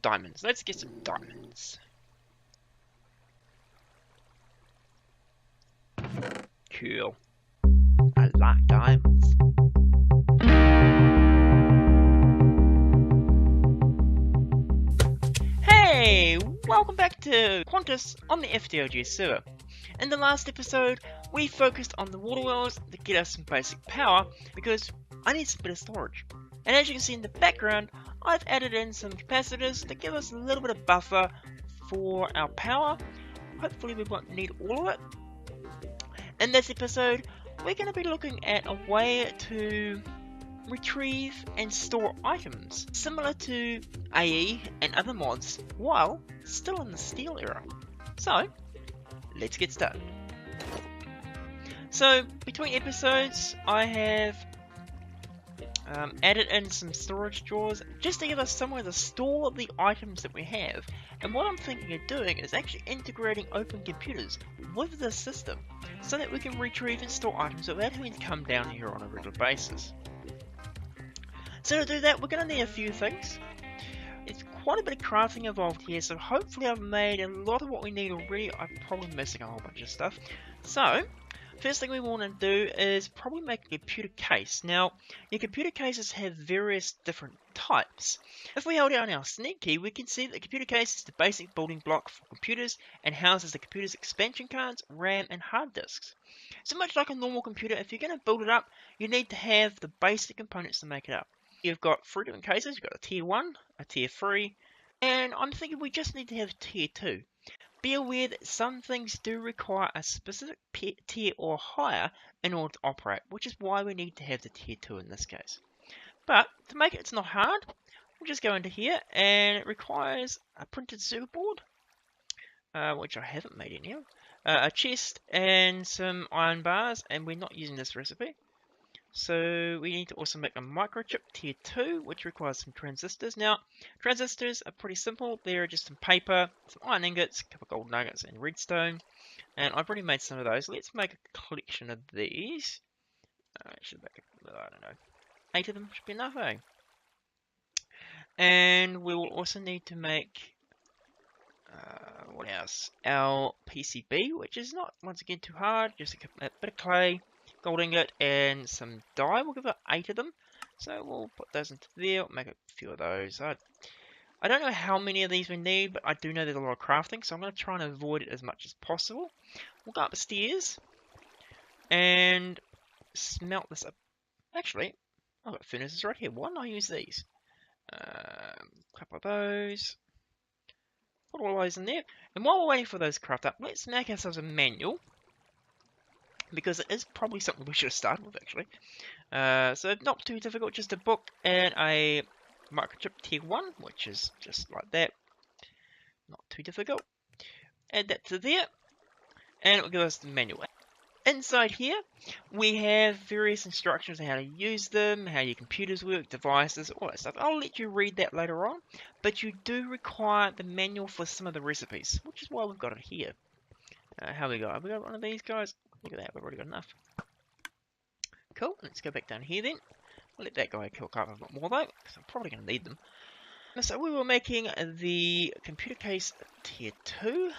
diamonds. Let's get some diamonds. Cool. I like diamonds. Hey, welcome back to Quantus on the FTOG server. In the last episode, we focused on the water wells to get us some basic power because I need some bit of storage. And as you can see in the background, I've added in some capacitors to give us a little bit of buffer for our power. Hopefully we won't need all of it. In this episode, we're going to be looking at a way to retrieve and store items similar to AE and other mods while still in the steel era. So, let's get started. So, between episodes, I have added in some storage drawers just to give us somewhere to store the items that we have. And what I'm thinking of doing is actually integrating Opencomputers with the system so that we can retrieve and store items without having to come down here on a regular basis. So to do that, we're going to need a few things. It's quite a bit of crafting involved here, so hopefully I've made a lot of what we need already. I'm probably missing a whole bunch of stuff. So, first thing we want to do is probably make a computer case. Now, your computer cases have various different types. If we hold down our sneak key, we can see that the computer case is the basic building block for computers and houses the computer's expansion cards, RAM and hard disks. So much like a normal computer, if you're going to build it up, you need to have the basic components to make it up. You've got 3 different cases. You've got a tier 1, a tier 3, and I'm thinking we just need to have tier 2. Be aware that some things do require a specific tier or higher in order to operate, which is why we need to have the tier 2 in this case. But to make it's not hard, we'll just go into here, and it requires a printed circuit board, which I haven't made any of, a chest, and some iron bars, and we're not using this recipe. So we need to also make a microchip tier 2, which requires some transistors. Now, transistors are pretty simple. They're just some paper, some iron ingots, a couple of gold nuggets, and redstone. And I've already made some of those. Let's make a collection of these. I should make, I don't know, 8 of them should be enough, eh? And we will also need to make, what else? Our PCB, which is not, once again, too hard. Just a bit of clay, gold ingot, and some dye. We'll give it 8 of them. So we'll put those into there, make a few of those. I don't know how many of these we need, but I do know there's a lot of crafting, so I'm going to try and avoid it as much as possible. We'll go up the stairs and smelt this up. Actually, I've got furnaces right here. Why don't I use these? A couple of those. Put all those in there. And while we're waiting for those to craft up, let's make ourselves a manual, because it is probably something we should have started with, actually. So not too difficult, just a book and a microchip tier 1, which is just like that. Not too difficult. Add that to there, and it will give us the manual. Inside here, we have various instructions on how to use them, how your computers work, devices, all that stuff. I'll let you read that later on, but you do require the manual for some of the recipes, which is why we've got it here. How we got? Have we got one of these guys? Look at that, we've already got enough. Cool, let's go back down here then. We'll let that guy cook up a bit more though, because I'm probably going to need them. So we were making the computer case tier 2,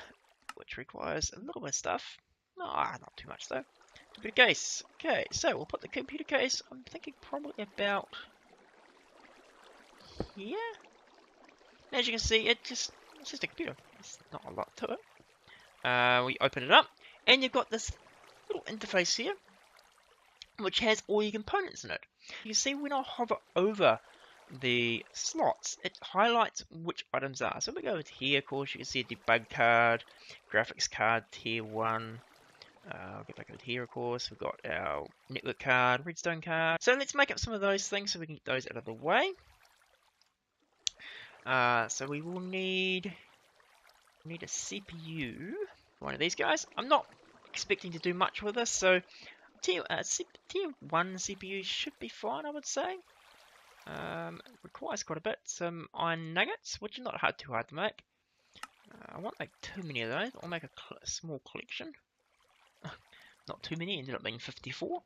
which requires a little bit of stuff. Not too much though. Computer case. Okay, so we'll put the computer case, I'm thinking probably about here. As you can see, it's just a computer. There's not a lot to it. We open it up, and you've got this little interface here, which has all your components in it. You see when I hover over the slots, it highlights which items are. So we go over to here, of course, you can see a debug card, graphics card, tier 1. I'll get back over here, of course. We've got our network card, redstone card. So let's make up some of those things so we can get those out of the way. So we will need a CPU. One of these guys. I'm not expecting to do much with this, so tier 1 CPU should be fine, I would say. It requires quite a bit. Some iron nuggets, which are too hard to make. I won't make too many of those. I'll make a small collection. Not too many, ended up being 54.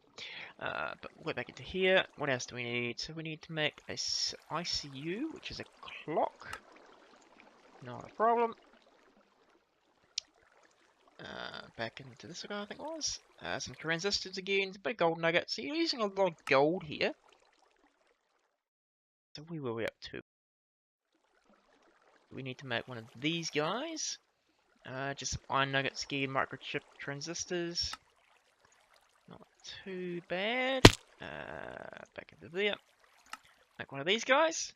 But we'll go back into here. What else do we need? So we need to make a ICU, which is a clock. Not a problem. Back into this guy, I think it was. Some transistors again, a bit of gold nuggets. So you're using a lot of gold here. So where were we up to? We need to make one of these guys. Just some iron nuggets again, microchip transistors. Not too bad. Back into there. Make one of these guys.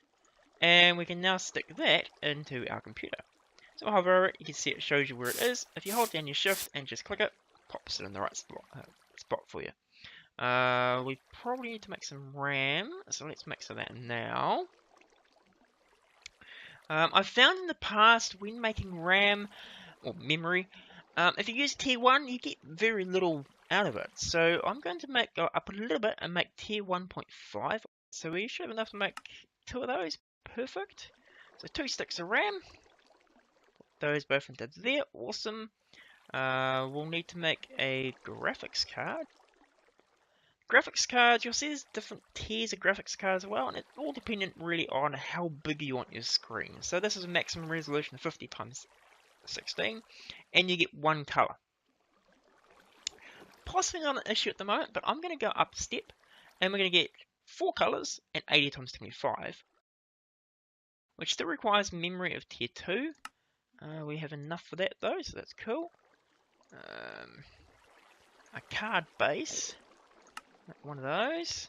And we can now stick that into our computer. So hover over it, you can see it shows you where it is. If you hold down your shift and just click it, pops it in the right spot for you. We probably need to make some RAM, so let's make some of that now. I've found in the past when making RAM, or memory, if you use tier 1, you get very little out of it. So I'm going to go up a little bit and make tier 1.5. So we should have enough to make 2 of those. Perfect. So 2 sticks of RAM. Those both into there. Awesome. We'll need to make a graphics card. Graphics cards, you'll see there's different tiers of graphics cards as well, and it's all dependent really on how big you want your screen. So this is a maximum resolution of 50 × 16, and you get 1 color. Possibly not an issue at the moment, but I'm going to go up a step, and we're going to get 4 colors and 80 × 25, which still requires memory of tier 2. We have enough for that though, so that's cool. A card base, one of those.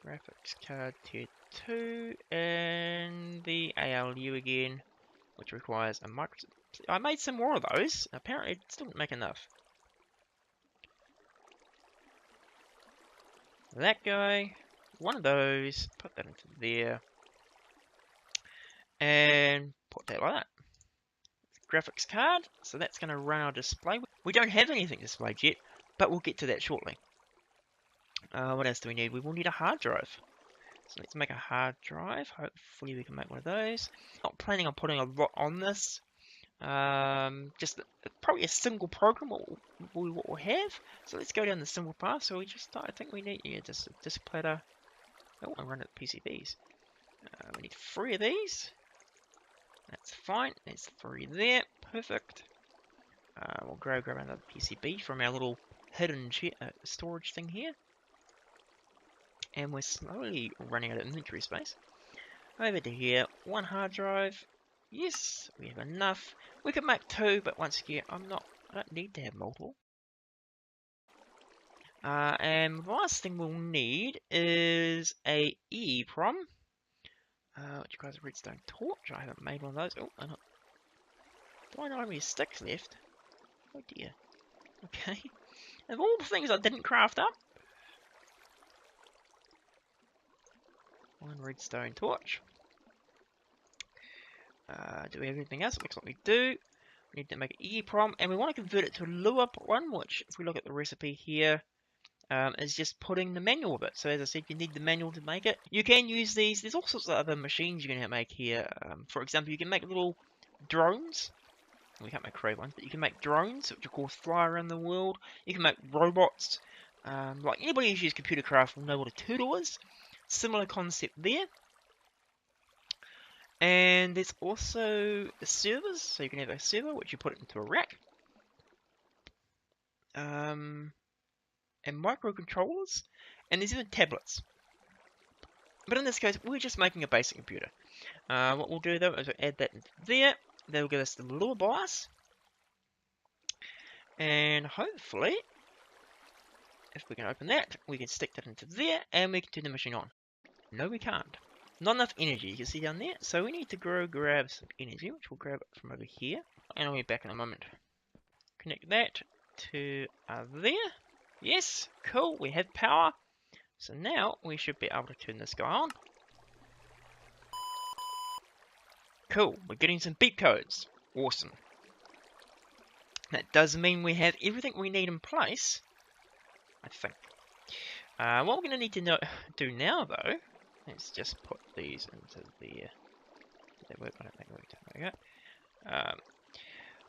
Graphics card tier 2, and the ALU again, which requires a micro. I made some more of those. Apparently, it still didn't make enough. That guy, one of those. Put that into there, and put that like that. Graphics card, so that's going to run our display. We don't have anything displayed yet, but we'll get to that shortly. What else do we need? We will need a hard drive. So let's make a hard drive. Hopefully we can make one of those. Not planning on putting a lot on this. Just probably a single program what we'll have. So let's go down the simple path. So I think we need just a disk platter. I want to run it PCBs. We need 3 of these. That's fine. There's 3 there. Perfect. We'll grab another PCB from our little hidden storage thing here. And we're slowly running out of inventory space. Over to here, 1 hard drive. Yes, we have enough. We could make 2, but once again, I don't need to have multiple. And the last thing we'll need is a EEPROM. Which requires a redstone torch. I haven't made one of those. Oh, do I not have any sticks left? Oh dear. Okay. Of all the things I didn't craft up. 1 redstone torch. Do we have anything else? It looks like we do. We need to make an EEPROM, and we want to convert it to a Lua one, which, if we look at the recipe here, is just putting the manual of it. So as I said, you need the manual to make it. You can use these. There's all sorts of other machines you can make here. For example, you can make little drones. We can't make crave ones, but you can make drones, which of course fly around the world. You can make robots. Like anybody who's used computer craft will know what a turtle is. Similar concept there. And there's also the servers, so you can have a server which you put it into a rack. And microcontrollers, and there's even tablets. But in this case, we're just making a basic computer. What we'll do though is we'll add that into there. That will give us the Lua BIOS. And hopefully, if we can open that, we can stick that into there, and we can turn the machine on. No, we can't. Not enough energy, you can see down there. So we need to grab some energy, which we'll grab from over here. And I'll be back in a moment. Connect that to there. Yes, cool, we have power. So now we should be able to turn this guy on. Cool, we're getting some beep codes. Awesome. That does mean we have everything we need in place, I think. What we're going to need to do now, though, let's just put these into there. Did that work? I don't think it worked. There we go.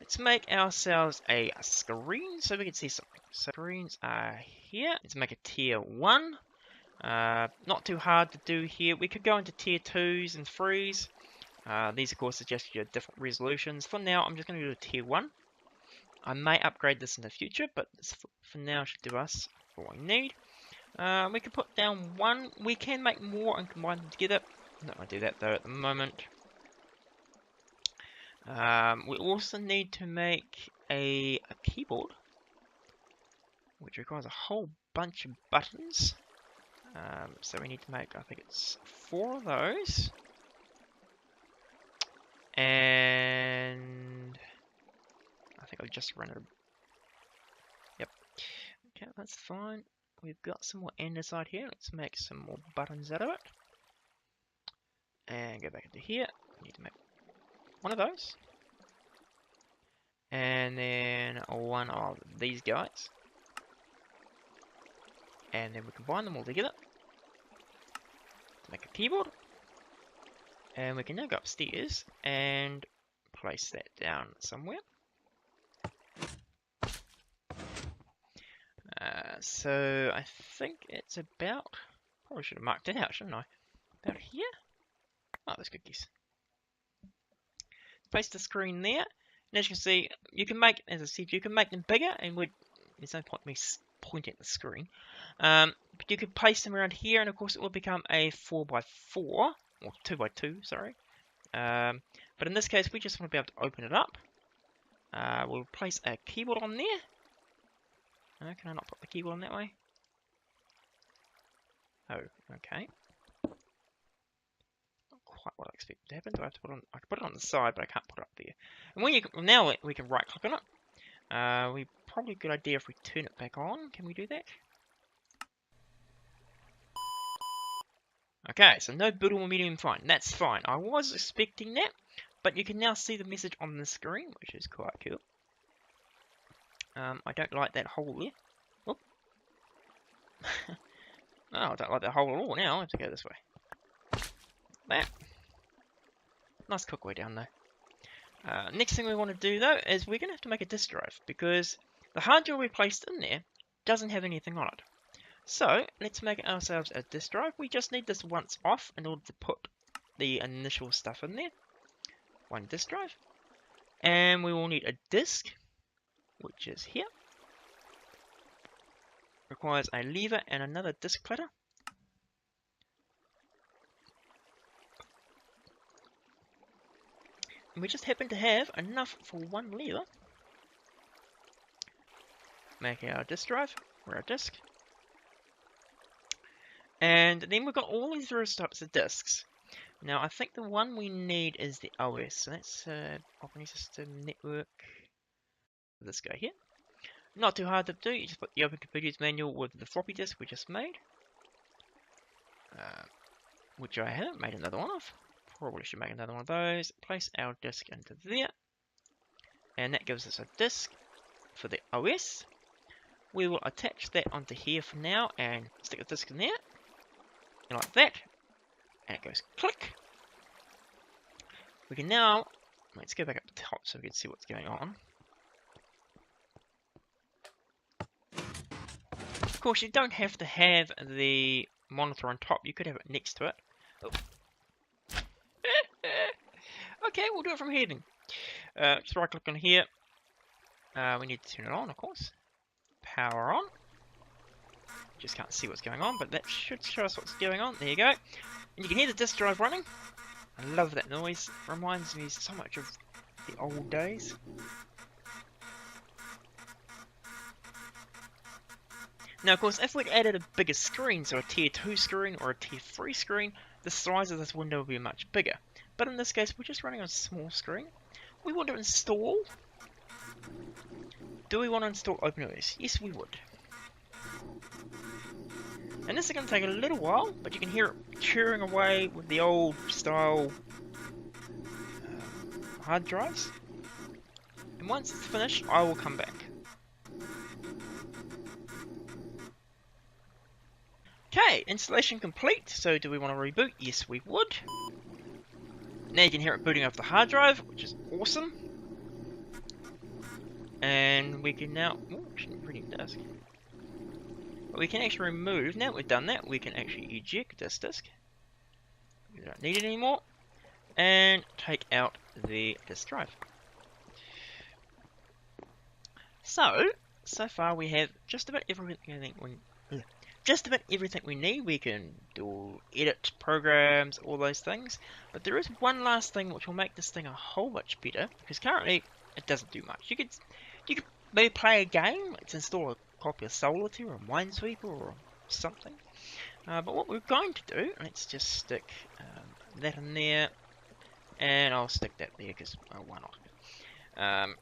Let's make ourselves a screen so we can see something. So screens are here. Let's make a tier 1. Not too hard to do here. We could go into tier 2s and 3s. These of course suggest you different resolutions. For now, I'm just going to do a tier 1. I may upgrade this in the future, but this for now should do us for what we need. We can put down 1. We can make more and combine them together. I'm not going to do that though at the moment. We also need to make a keyboard, which requires a whole bunch of buttons. So we need to make, I think it's 4 of those. And I think I'll just run it. Yep. Okay, that's fine. We've got some more andesite here. Let's make some more buttons out of it. And go back into here. We need to make 1 of those. And then 1 of these guys. And then we combine them all together to make a keyboard. And we can now go upstairs and place that down somewhere. So I think it's about, probably should have marked it out, shouldn't I? About here? Oh, that's a good guess. Place the screen there. And as you can see, you can make, as I said, you can make them bigger, and there's no point me pointing at the screen. But you could place them around here, and of course it will become a 4x4, or 2x2, sorry. But in this case, we just want to be able to open it up. We'll place a keyboard on there. Can I not put the keyboard on that way? Oh, okay. Not quite what I expected to happen. Do I have to put it on? I can put it on the side, but I can't put it up there. And when now we can right click on it. We probably a good idea if we turn it back on. Can we do that? Okay, so no boot or medium fine. That's fine. I was expecting that, but you can now see the message on the screen, which is quite cool. I don't like that hole there. Oh. No, I don't like that hole at all now. I have to go this way. That. Nice cookway down there. Next thing we want to do though is we're going to have to make a disk drive, because the hard drive we placed in there doesn't have anything on it. So let's make ourselves a disk drive. We just need this once off in order to put the initial stuff in there. 1 disk drive. And we will need a disk, which is here. Requires a lever and another disk platter. And we just happen to have enough for 1 lever. Make our disk drive, or our disk. And then we've got all these various types of disks. Now I think the one we need is the OS. So that's operating system network. This guy here. Not too hard to do. You just put the Opencomputers manual with the floppy disk we just made, which I haven't made another one of. Probably should make another one of those. Place our disk into there, and that gives us a disk for the OS. We will attach that onto here for now and stick the disk in there, and like that, and it goes click. We can now, let's go back up the top so we can see what's going on. Of course, you don't have to have the monitor on top. You could have it next to it. Oh. Okay, we'll do it from here then. Just right click on here. We need to turn it on, of course. Power on. Just can't see what's going on, but that should show us what's going on. There you go. And you can hear the disk drive running. I love that noise. Reminds me so much of the old days. Now, of course, if we'd added a bigger screen, so a tier 2 screen or a tier 3 screen, the size of this window would be much bigger. But in this case, we're just running on a small screen. We want to install. Do we want to install OpenOS? Yes, we would. And this is going to take a little while, but you can hear it churning away with the old style hard drives. And once it's finished, I will come back. Okay, installation complete. So do we want to reboot? Yes, we would. Now you can hear it booting off the hard drive, which is awesome. And we can now... Oh, shouldn't bring the disk. But we can actually remove... Now that we've done that, we can actually eject this disk. We don't need it anymore. and take out the disk drive. So far we have just about everything we need. We can do edit programs, all those things. But there is one last thing which will make this thing a whole much better, because currently it doesn't do much. You could maybe play a game. Let's install a copy of Solitaire or Minesweeper or something. But what we're going to do, let's just stick that in there, and I'll stick that there because why not?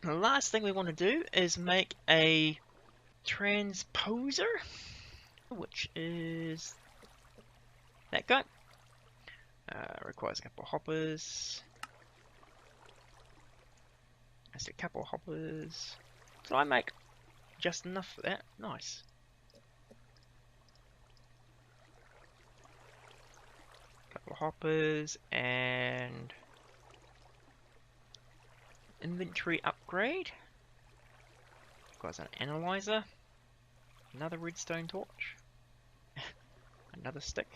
The last thing we want to do is make a Transposer, which is that guy. Requires a couple of hoppers. I said a couple of hoppers. So I make just enough for that. Nice. Couple of hoppers and inventory upgrade. Requires an analyzer. Another redstone torch. Another stick.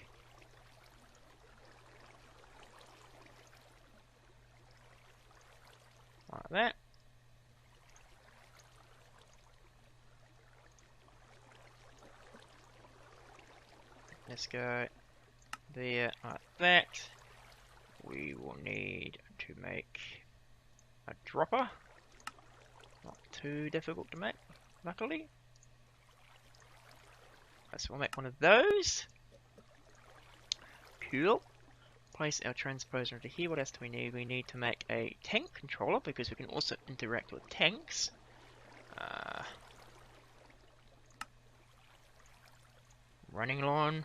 Like that. Let's go there like that. We will need to make a dropper. Not too difficult to make, luckily. So we'll make one of those. Cool. Place our transposer into here. What else do we need? We need to make a tank controller because we can also interact with tanks. Running on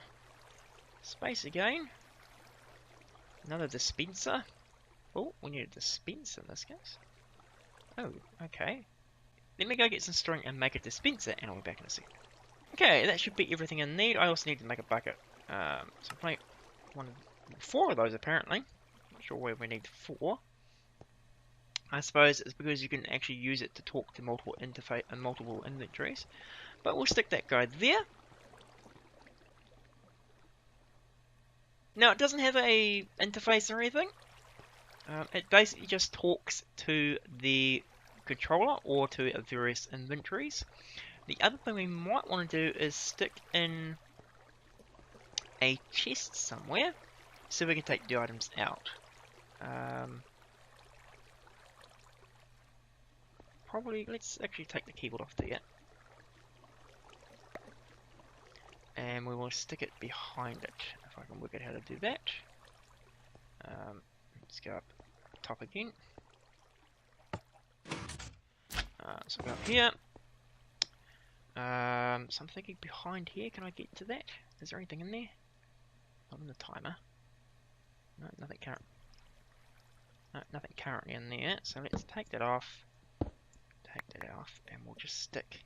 space again. Another dispenser. Oh, we need a dispenser in this case. Oh, okay. Let me go get some string and make a dispenser, and I'll be back in a second. Okay, that should be everything I need. I also need to make a bucket. So I'll make four of those apparently. Not sure where we need 4. I suppose it's because you can actually use it to talk to multiple interface and multiple inventories. But we'll stick that guy there. Now it doesn't have a interface or anything. It basically just talks to the controller or to various inventories. The other thing we might want to do is stick in a chest somewhere so we can take the items out. Probably, let's actually take the keyboard off there. And we will stick it behind it, if I can work out how to do that. Let's go up top again. So go up here. So I'm thinking behind here, can I get to that? Is there anything in there? Not in the timer. No, nothing current. No, nothing currently in there. So let's take that off. Take that off, and we'll just stick.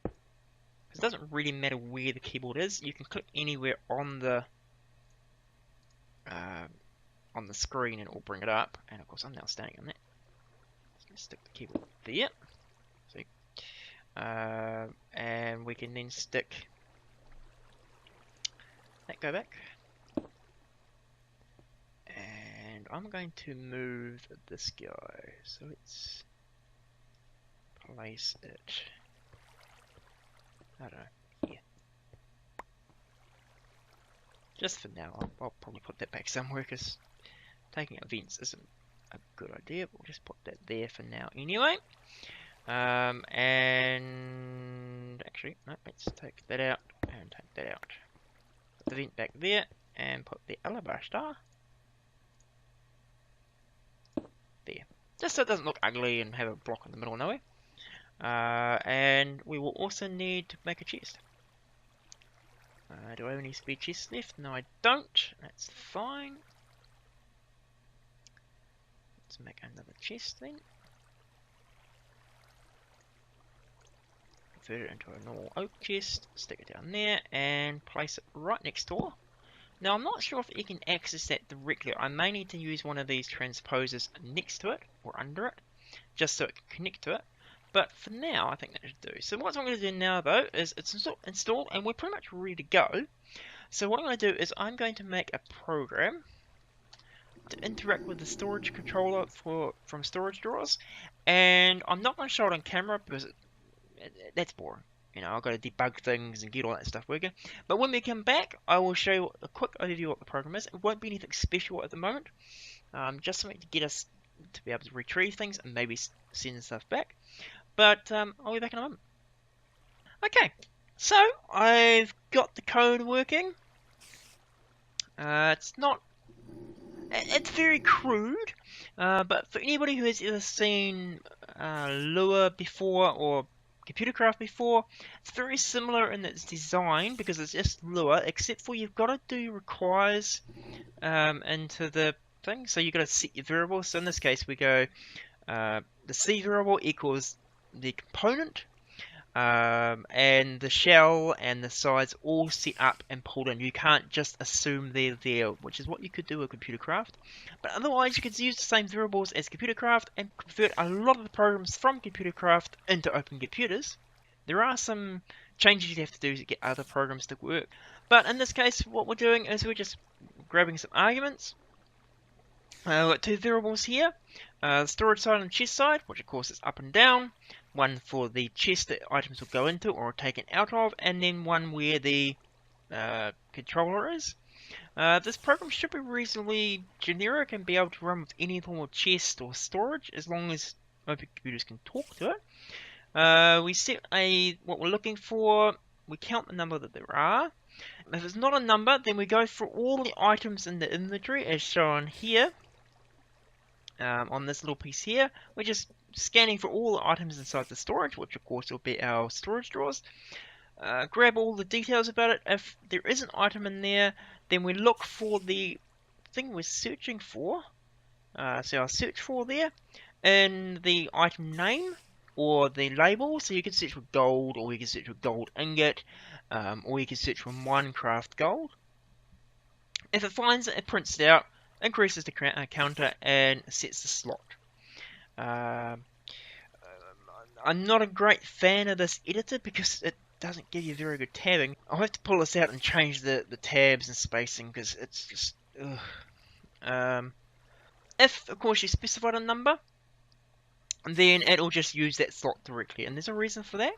Because it doesn't really matter where the keyboard is. You can click anywhere on the screen, and it will bring it up. And of course, I'm now standing on that. So let's stick the keyboard there. See. And we can then stick that go back, and I'm going to move this guy, so let's place it, I don't know, here. Just for now. I'll probably put that back somewhere because taking events isn't a good idea, but we'll just put that there for now anyway. And actually, no, let's take that out and take that out. Put the vent back there and put the alabaster there. Just so it doesn't look ugly and have a block in the middle of nowhere. And we will also need to make a chest. Do I have any spare chests left? No, I don't. That's fine. Let's make another chest then. Convert it into a normal oak chest, stick it down there, and place it right next door. Now I'm not sure if you can access that directly. I may need to use one of these transposers next to it, or under it, just so it can connect to it. But for now, I think that should do. So what I'm going to do now though, is it's installed, and we're pretty much ready to go. So what I'm going to do is I'm going to make a program to interact with the storage controller from storage drawers, and I'm not going to show it on camera because that's boring. You know, I've got to debug things and get all that stuff working. But when we come back, I will show you a quick overview of what the program is. It won't be anything special at the moment, just something to get us to be able to retrieve things and maybe send stuff back. But I'll be back in a moment. Okay, so I've got the code working. It's very crude, but for anybody who has ever seen Lua before or Computercraft before, it's very similar in its design because it's just Lua, except for you've got to do requires into the thing. So you've got to set your variables. So in this case, we go the C variable equals the component, and the shell and the size all set up and pulled in. You can't just assume they're there, which is what you could do with Computercraft. But otherwise, you could use the same variables as Computercraft and convert a lot of the programs from Computercraft into Opencomputers. There are some changes you have to do to get other programs to work. But in this case, what we're doing is we're just grabbing some arguments. We've got two variables here, the storage side and the chest side, which of course is up and down. One for the chest that items will go into or are taken out of, and then one where the controller is. This program should be reasonably generic and be able to run with any form of chest or storage as long as Opencomputers can talk to it. We set what we're looking for, we count the number that there are. If it's not a number, then we go through all the items in the inventory as shown here. On this little piece here, we're just scanning for all the items inside the storage, which of course will be our storage drawers. Grab all the details about it. If there is an item in there, then we look for the thing we're searching for. So I'll search for there in the item name or the label. So you can search for gold, or you can search for gold ingot, or you can search for Minecraft gold. If it finds it, it prints it out, increases the counter, and sets the slot. I'm not a great fan of this editor because it doesn't give you very good tabbing. I'll have to pull this out and change the tabs and spacing because it's just... if, of course, you specified a number, then it'll just use that slot directly, and there's a reason for that.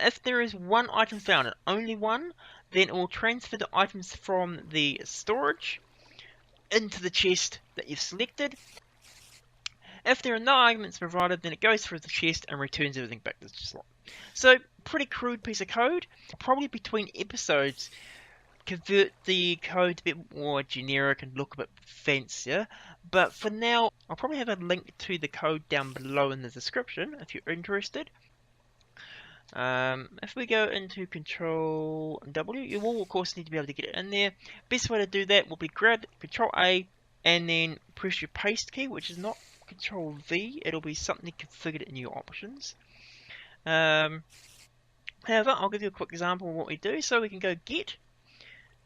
If there is one item found, and only one, then it will transfer the items from the storage into the chest that you've selected. If there are no arguments provided, then it goes through the chest and returns everything back to the slot. So, pretty crude piece of code. Probably between episodes, convert the code to a bit more generic and look a bit fancier. But for now, I'll probably have a link to the code down below in the description if you're interested. If we go into Control W, you will of course need to be able to get it in there. Best way to do that will be grab Control A and then press your paste key, which is not Control V, it'll be something configured in your options. However, I'll give you a quick example of what we do. So we can go get,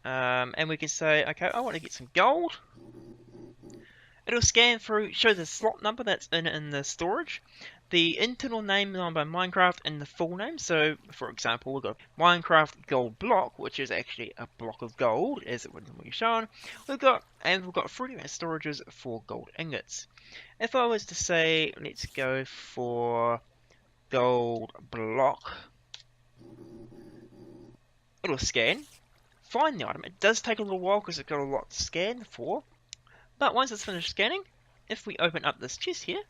and we can say, okay, I want to get some gold. It'll scan through, show the slot number that's in the storage, the internal name by Minecraft, and the full name. So, for example, we've got Minecraft gold block, which is actually a block of gold, as it would be shown. We've got 3 different storages for gold ingots. If I was to say, let's go for gold block, it'll scan, find the item. It does take a little while because it's got a lot to scan for. But once it's finished scanning, if we open up this chest here,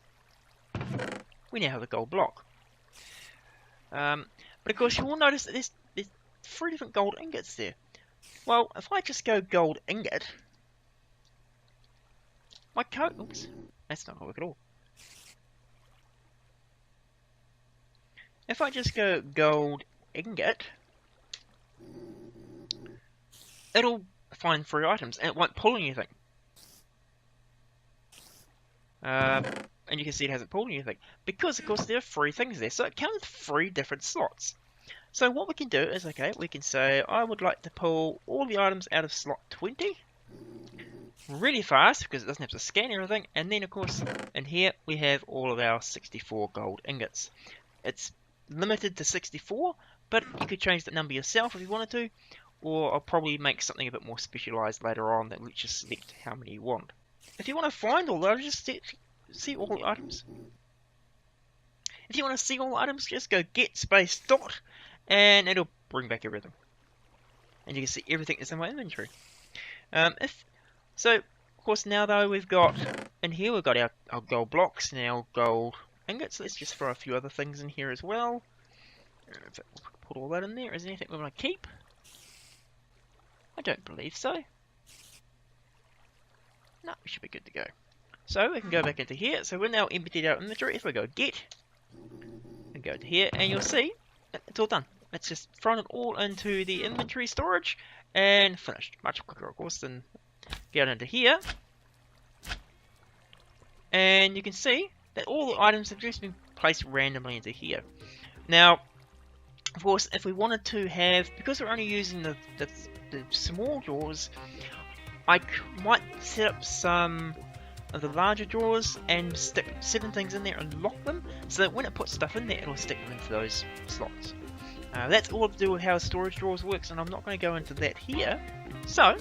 we now have a gold block. But of course you will notice that there's 3 different gold ingots there. Well, if I just go gold ingot, my code, oops, that's not going to work at all. If I just go gold ingot, it'll find 3 items and it won't pull anything. And you can see it hasn't pulled anything because, of course, there are 3 things there. So it counts 3 different slots. So what we can do is, okay, we can say I would like to pull all the items out of slot 20 really fast because it doesn't have to scan everything. And then, of course, in here we have all of our 64 gold ingots. It's limited to 64, but you could change that number yourself if you wanted to, or I'll probably make something a bit more specialized later on that lets you select how many you want. if you want to find all the items, just see all the items. If you want to see all the items, just go get space dot, and it'll bring back everything. And you can see everything that's in my inventory. So, of course, now though we've got, in here we've got our gold blocks and our gold ingots. Let's just throw a few other things in here as well. Put all that in there. Is there anything we want to keep? I don't believe so. No, we should be good to go. So we can go back into here. So we're now emptied our inventory. If we go get, and go to here, and you'll see it's all done. It's just thrown it all into the inventory storage and finished. Much quicker, of course, than get into here. And you can see that all the items have just been placed randomly into here. Now, of course, if we wanted to have, because we're only using the small drawers, I might set up some of the larger drawers and stick certain things in there and lock them, so that when it puts stuff in there, it'll stick them into those slots. That's all to do with how storage drawers works, and I'm not going to go into that here. So,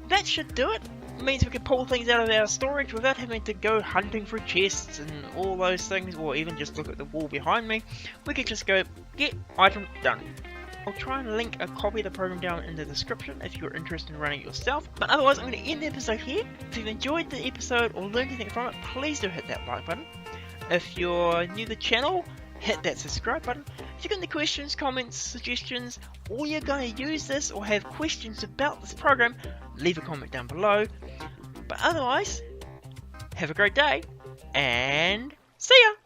that should do it. It means we can pull things out of our storage without having to go hunting for chests and all those things, or even just look at the wall behind me. We could just go, get item, done. I'll try and link a copy of the program down in the description if you're interested in running it yourself. But otherwise, I'm going to end the episode here. If you've enjoyed the episode or learned anything from it, please do hit that like button. If you're new to the channel, hit that subscribe button. If you've got any questions, comments, suggestions, or you're going to use this or have questions about this program, leave a comment down below. But otherwise, have a great day, and see ya!